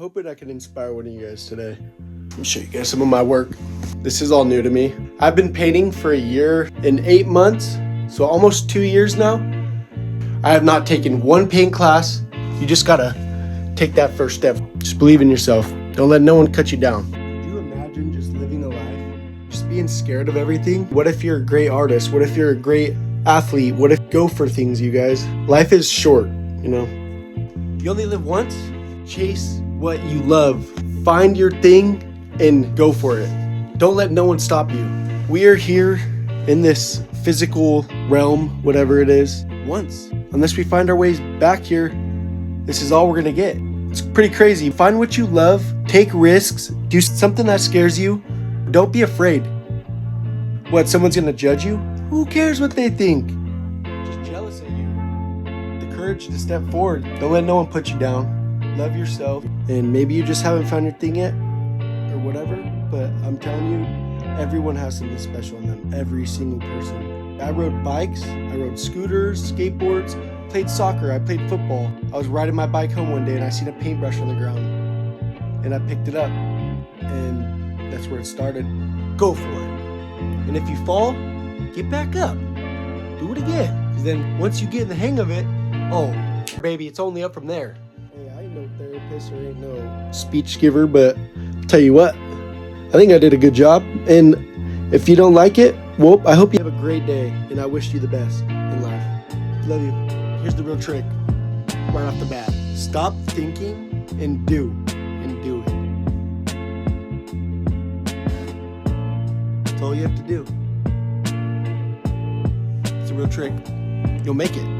Hoping I can inspire one of you guys today. Let me show you guys some of my work. This is all new to me. I've been painting for 1 year and 8 months, so almost 2 years now. I have not taken one paint class. You just gotta take that first step. Just believe in yourself. Don't let no one cut you down. Could you imagine just living a life, just being scared of everything? What if you're a great artist? What if you're a great athlete? What if go for things, you guys? Life is short, you know? You only live once. Chase what you love. Find your thing and go for it. Don't let no one stop you. We are here in this physical realm, whatever it is, once. Unless we find our ways back here, this is all we're gonna get. It's pretty crazy. Find what you love, take risks, do something that scares you. Don't be afraid. What, someone's gonna judge you? Who cares what they think? Just jealous at you. The courage to step forward. Don't let no one put you down. Love yourself. And maybe you just haven't found your thing yet or whatever, but I'm telling you, everyone has something special in them. Every single person. I rode bikes, I rode scooters, skateboards, played soccer, I played football. I was riding my bike home one day and I seen a paintbrush on the ground and I picked it up, and that's where it started. Go for it. And if you fall, get back up. Do it again. Because then once you get in the hang of it, oh, baby, it's only up from there. Hey, I ain't no therapist or ain't no speech giver, but I'll tell you what, I think I did a good job. And if you don't like it, well, I hope you have a great day, and I wish you the best in life. Love you. Here's the real trick right off the bat. Stop thinking and do it. That's all you have to do. It's a real trick. You'll make it.